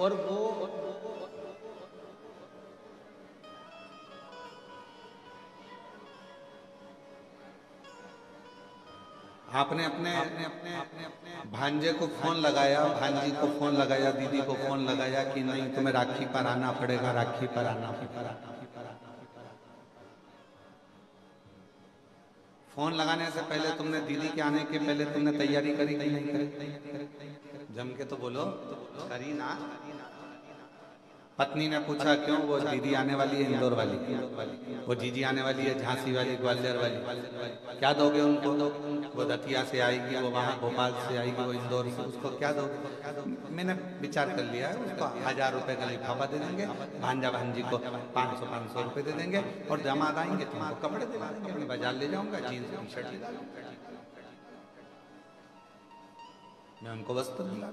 और वो आपने अपने भांजे को फोन लगाया, भांजी को फोन लगाया, दीदी को फोन लगाया कि नहीं तुम्हें राखी पर आना पड़ेगा, राखी पर आना पड़ेगा। फोन लगाने से पहले तुमने दीदी के आने के पहले तुमने तैयारी करी कि नहीं करी? जम के तो बोलो, करी ना? पत्नी ने पूछा क्यों? वो दीदी आने वाली है इंदौर वाली, वो जीजी आने वाली है झांसी वाली, ग्वालियर वाली, क्या दोगे उनको? वो दतिया से आएगी, वो वहाँ भोपाल से आएगी, वो इंदौर से, उसको क्या दोगे? मैंने विचार कर लिया है, उसको 1000 रुपए का लिफाफा दे देंगे, भांजा भांजी को 500 रुपए दे देंगे, और जमात आएंगे तुमको कपड़े दिला देंगे, अपने बाजार ले जाऊंगा, जीन्स टी शर्ट दिला दूंगा, मैं उनको वस्त्र दिला।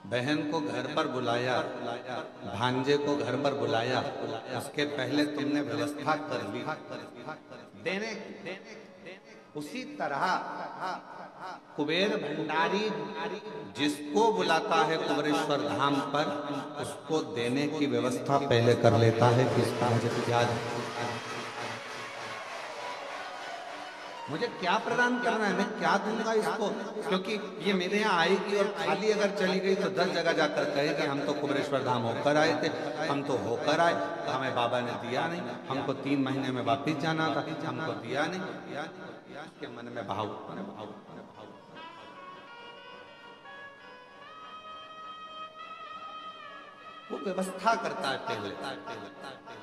बहन को घर पर बुलाया, भांजे को घर पर बुलाया, उसके पहले तुमने व्यवस्था कर ली देने। उसी तरह कुबेर भंडारी जिसको बुलाता है कुबेरेश्वर धाम पर, उसको देने की व्यवस्था पहले कर लेता है कि इसका मुझे याद है, मुझे क्या प्रदान करना है, मैं क्या दूंगा इसको, क्योंकि ये मेरे यहाँ आएगी और खाली अगर चली गई तो 10 जगह जाकर कहेगी हम तो कुबेरेश्वर धाम होकर आए थे, हम तो होकर आए, तो हमें बाबा ने दिया नहीं, हमको 3 महीने में वापिस जाना था, हमको दिया नहीं, के मन में भाव। वो व्यवस्था करता है पहले।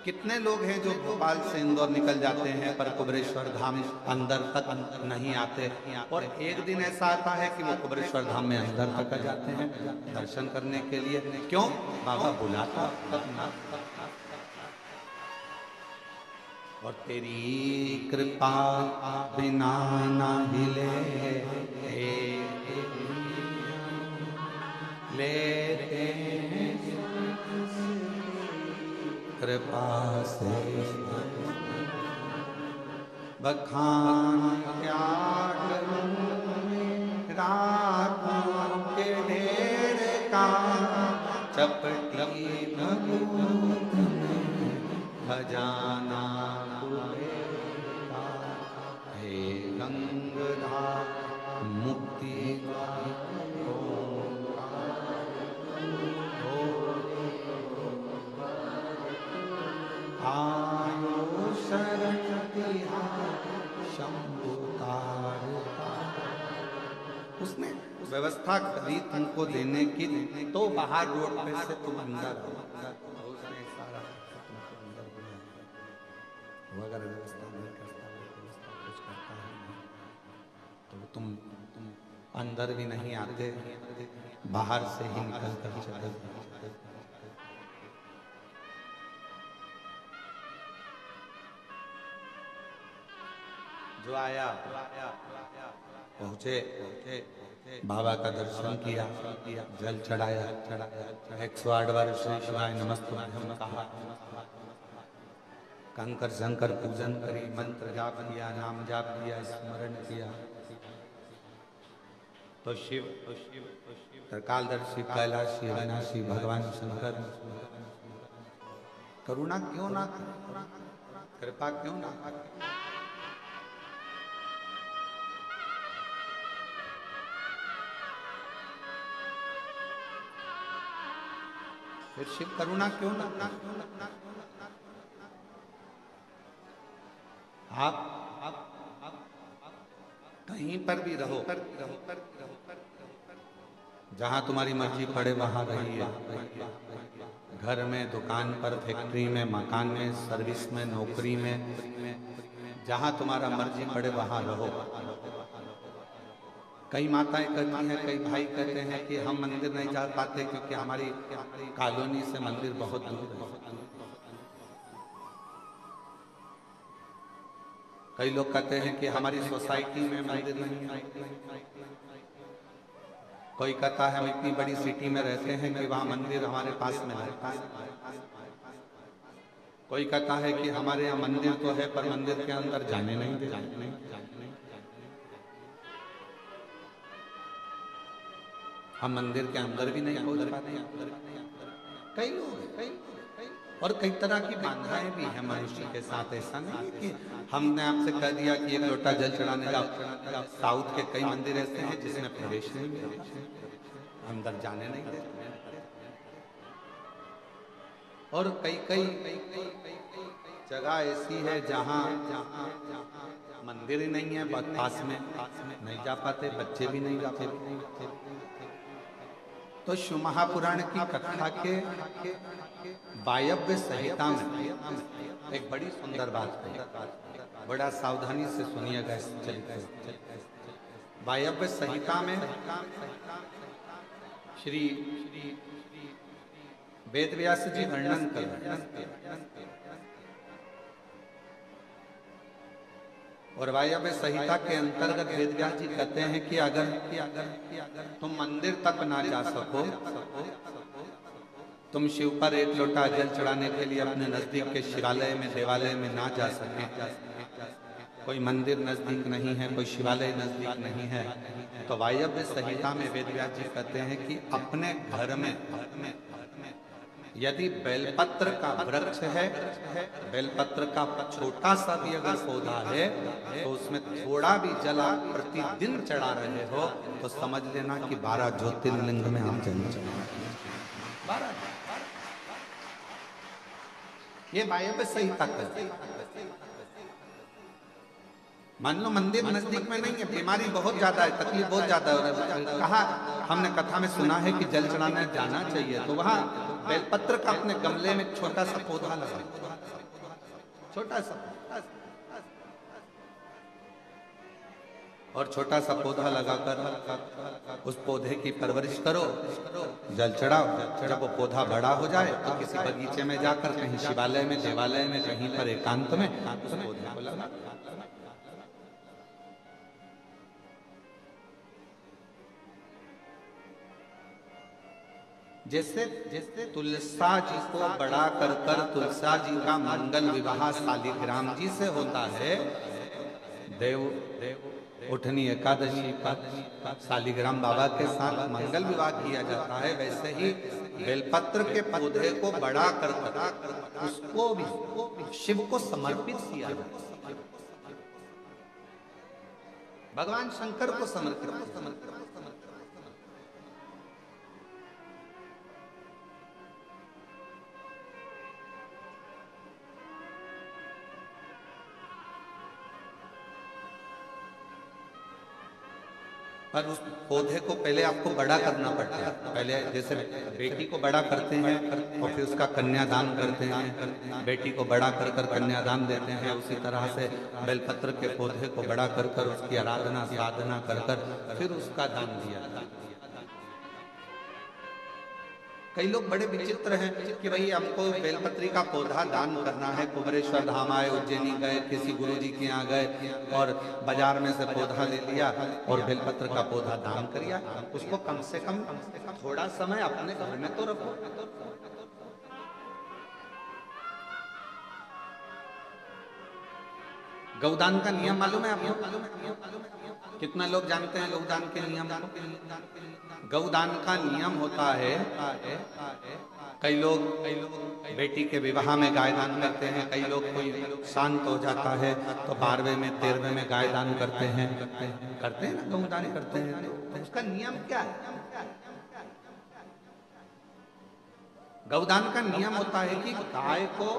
कितने लोग हैं जो भोपाल से इंदौर निकल जाते हैं पर कुबेरेश्वर धाम अंदर तक नहीं आते, और एक दिन ऐसा आता है कि वो कुबेरेश्वर धाम में अंदर तक आ जाते हैं दर्शन करने के लिए। क्यों? बाबा बुलाता। और तेरी कृपा बिना ना हिले लेते कृपा से बखान क्या करूं रातों के ढेर का, चपटी भभूत में खजाना कुबेरा, हे गंगाधर मुक्ति आयो शरण उसने व्यवस्था करी तुमको देने की, तो बाहर रोड पे से तुम अंदर उसने सारा तुमको अंदर बुलाया। वो अगर व्यवस्था नहीं करता, व्यवस्था कुछ करता है तो तुम अंदर भी नहीं आते, बाहर से ही निकल कर चले। जो आया पहुँचे, बाबा का दर्शन किया, जल चढ़ाया, 108 बार श्री शिवाय नमस्तुभ्यं कहा, कंकर शंकर पूजन करी, मंत्र जाप किया, नाम जाप किया, स्मरण किया, तो शिव त्रिकालदर्शी कैलाशी अविनाशी भगवान शंकर करुणा क्यों ना, कृपा क्यों ना। फिर शिव करुणा क्यों ना। आप कहीं पर भी रहो, जहां तुम्हारी मर्जी पड़े वहां रहिए, घर में, दुकान पर, फैक्ट्री में, मकान में, सर्विस में, नौकरी में, जहां तुम्हारा मर्जी पड़े वहां रहो। कई माताएं कहती हैं, कई भाई कहते हैं कि हम मंदिर नहीं जा पाते क्योंकि हमारी कॉलोनी से मंदिर बहुत दूर है। कई लोग कहते हैं कि हमारी सोसाइटी में मंदिर नहीं है। कोई कहता है हम इतनी बड़ी सिटी में रहते हैं कि वहां मंदिर हमारे पास में रहता है। कोई कहता है कि हमारे यहाँ मंदिर तो है पर मंदिर के अंदर जाने नहीं दे। हम मंदिर के अंदर भी नहीं पहुंच पाते। कई लोग और कई तरह की बाधाएं भी है मनुष्य के साथ। ऐसा नहीं है कि हमने आपसे कह दिया कि एक लोटा जल चढ़ाने जाओ। साउथ के कई मंदिर ऐसे हैं जिसमें प्रवेश नहीं मिलता, अंदर जाने नहीं देते। और कई जगह ऐसी है जहाँ मंदिर ही नहीं है, बहुत पास में नहीं जा पाते, बच्चे भी नहीं जाते। तो शिव महापुराण की कथा के वायव्य संहिता में एक बड़ी सुंदर बात है, बड़ा सावधानी से सुनिएगा इस चरित्र। वायव्य संहिता में श्री वेद व्यास जी वर्णन कर रहे हैं। और वायव्य संहिता के अंतर्गत वेद व्यास जी कहते हैं कि अगर तुम मंदिर तक ना जा सको, तुम शिव पर एक लोटा जल चढ़ाने के लिए अपने नजदीक के शिवालय में देवालय में ना जा सके, कोई मंदिर नजदीक नहीं है, कोई शिवालय नजदीक नहीं है, तो वायव्य संहिता में वेद व्यास जी कहते हैं कि अपने घर में यदि बेलपत्र का वृक्ष है, बेलपत्र का छोटा सा भी अगर पौधा है, तो उसमें थोड़ा भी जल आप प्रतिदिन चढ़ा रहे हो तो समझ लेना कि 12 ज्योतिर्लिंग में आप जल चढ़ा। ये वायव्य संहिता कहती है। मान लो मंदिर नजदीक में नहीं है, बीमारी बहुत ज्यादा है, तकलीफ बहुत ज्यादा है, कहा हमने कथा में सुना है कि जल चढ़ाने जाना चाहिए, तो वहां बेलपत्र का अपने गमले में छोटा सा पौधा लगा, छोटा सा, और छोटा सा पौधा लगाकर उस पौधे की परवरिश करो, जल चढ़ाओ। जब वो पौधा बड़ा हो जाए तो किसी बगीचे में जाकर कहीं शिवालय में देवालय में कहीं पर एकांत में उस पौधे को लगा। जैसे तुलसा जी को बड़ा कर तुलसा जी का मंगल विवाह शालिग्राम जी से होता है, देव उठनी एकादशी पर शालिग्राम बाबा के साथ मंगल विवाह किया जाता है, वैसे ही बेलपत्र के पौधे को बड़ा कर उसको भी शिव को समर्पित किया जाता है, भगवान शंकर को समर्पित। पर उस पौधे को पहले आपको बड़ा करना पड़ता है। पहले जैसे बेटी को बड़ा करते हैं और फिर उसका कन्यादान करते हैं, बेटी को बड़ा कर कन्यादान देते हैं, उसी तरह से बेलपत्र के पौधे को बड़ा कर उसकी आराधना साधना कर फिर उसका दान दिया। कई लोग बड़े विचित्र हैं कि भाई हमको बेलपत्री का पौधा दान करना है, कुमरेश्वर धाम आए, उज्जैनी गए, किसी गुरुजी के यहाँ गए और बाजार में से पौधा ले लिया और बेलपत्र का पौधा दान किया। उसको कम से कम थोड़ा समय अपने घर में तो रखो। गौदान का नियम मालूम है आपको? कितना लोग जानते हैं गौदान के नियम? गौदान का नियम होता है, कई लोग बेटी के विवाह में गाय दान करते हैं, कई लोग कोई शांत हो जाता है तो 12वें में 13वें में गाय दान करते हैं ना, गौदान करते हैं। तो उसका नियम क्या है? गौदान का नियम होता है कि गाय को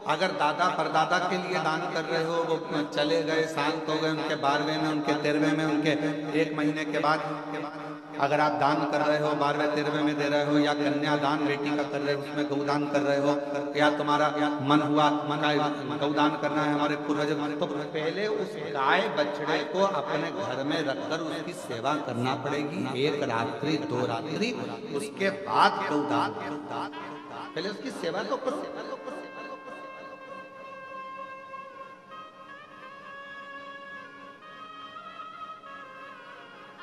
अगर दादा परदादा के लिए दान कर रहे हो, वो चले गए, शांत हो गए, उनके 12वें में, उनके 13वें में, उनके 1 महीने के बाद अगर आप दान कर रहे हो, 12वें 13वें में दे रहे हो, या कन्यादान बेटी का कर रहे हो, उसमें गौदान कर रहे हो, या तुम्हारा मन हुआ गौदान करना है हमारे पूर्वज, तो पहले उस गाय बछड़े को अपने घर में रखकर उसकी सेवा करना पड़ेगी 1 रात्रि 2 रात्रि, उसके बाद गौदान। पहले उसकी सेवा तो करो।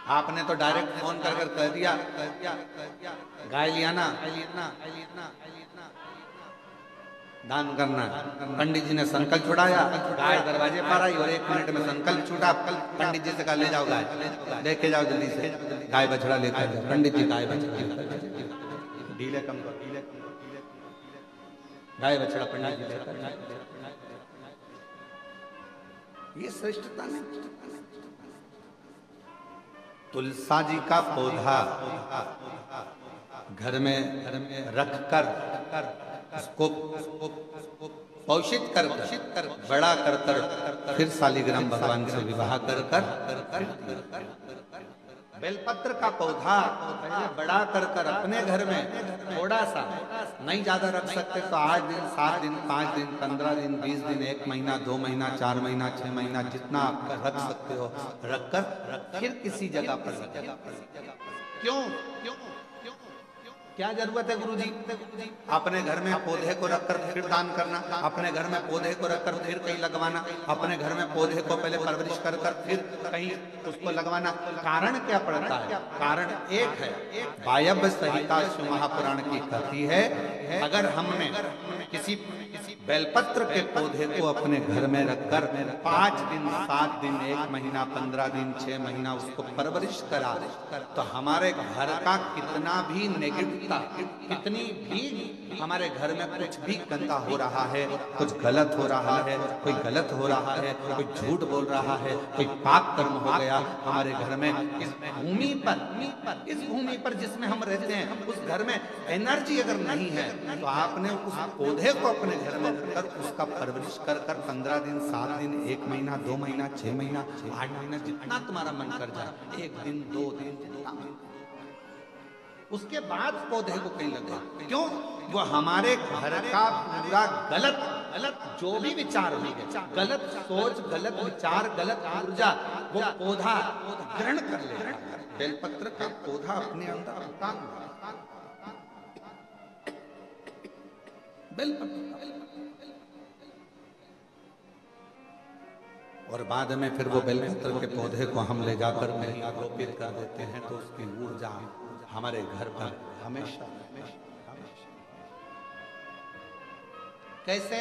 आपने तो डायरेक्ट फोन कर कह दिया गाय लिया ना, दान करना। पंडित जी ने संकल्प छुड़ाया, गाय दरवाजे पर आई और 1 मिनट में संकल्प छूटा। पंडित जी से कहा ले जाओ गाय, लेके जाओ जल्दी से, गाय बछड़ा लेकर जाओ। पंडित जी गाय बछड़ा ढीले कम कर, गाय बछड़ा पंडित जी लेकर। ये श्रेष्ठता नहीं। तुलसा जी का पौधा घर में रखकर उसको पोषित कर बड़ा कर फिर शालिग्राम भगवान से विवाह कर बेलपत्र का पौधा पहले बड़ा कर अपने घर में थोड़ा सा, नहीं ज्यादा रख सकते तो 8 दिन 7 दिन 5 दिन 15 दिन 20 दिन 1 महीना 2 महीना 4 महीना 6 महीना जितना आप रख सकते हो रखकर फिर किसी जगह पर क्यों क्या जरूरत है गुरुजी अपने घर में पौधे को रखकर फिर दान करना, अपने घर में पौधे को रखकर फिर कहीं लगवाना, अपने घर में पौधे को पहले परवरिश कर फिर कहीं उसको लगवाना? कारण क्या पड़ता है? कारण एक है, वायव्य संहिता शिव महापुराण की कहती है अगर हमने किसी बेलपत्र के पौधे को अपने घर में रखकर 5 दिन 7 दिन 1 महीना 15 दिन 6 महीना उसको परवरिश करा तो हमारे घर का कितना भी नेगेटिवता, कितनी भी हमारे घर में कुछ भी गंदा हो रहा है, कुछ गलत हो रहा है, कोई गलत हो रहा है, कोई झूठ बोल रहा है, कोई पाप कर्म हो गया हमारे घर में, इस भूमि पर जिसमें हम रहते हैं उस घर में एनर्जी अगर नहीं है तो आपने उस पौधे को अपने घर में रखकर उसका परवरिश कर 15 दिन 7 दिन 1 महीना 2 महीना 6 महीना 8 महीना जितना तुम्हारा मन कर जाए, 1 दिन 2 दिन, उसके बाद पौधे को कहीं लगा। क्यों? वो हमारे घर का पूरा गलत जो भी विचार होंगे, गलत सोच, गलत विचार, गलत ऊर्जा वो पौधा ग्रहण कर लेगा। बेलपत्र का पौधा अपने अंदर उतार बेलपत्र और बाद में फिर वो बेलपत्र के पौधे को हम ले जाकर कहीं आरोपित कर देते हैं तो उसकी ऊर्जा हमारे घर पर हमेशा कैसे?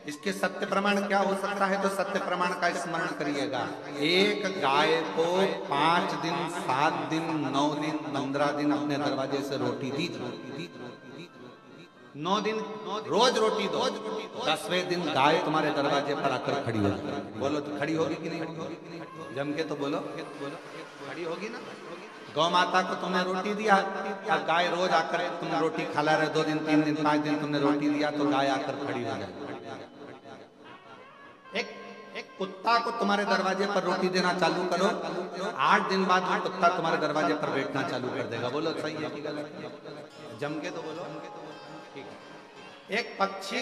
इसके सत्य प्रमाण क्या हो सकता है? तो सत्य प्रमाण का स्मरण करिएगा। एक गाय को 5 दिन 7 दिन 9 दिन 15 दिन अपने दरवाजे से रोटी दी, 9 दिन रोज रोटी दो, 10वें दिन गाय तुम्हारे दरवाजे पर आकर खड़ी होगी। बोलो तो खड़ी होगी कि नहीं होगी? जम के तो बोलो, खड़ी होगी ना। गौ माता को तुमने रोटी दिया और गाय रोज आकर तुम रोटी खा रहे, 2 दिन 3 दिन 5 दिन तुमने रोटी दिया तो गाय आकर खड़ी हो जाए। एक कुत्ता को तुम्हारे दरवाजे पर रोटी देना चालू करो, 8 दिन बाद वो कुत्ता तुम्हारे दरवाजे पर बैठना चालू कर देगा। बोलो सही है कि गलत? जम के तो बोलो। एक पक्षी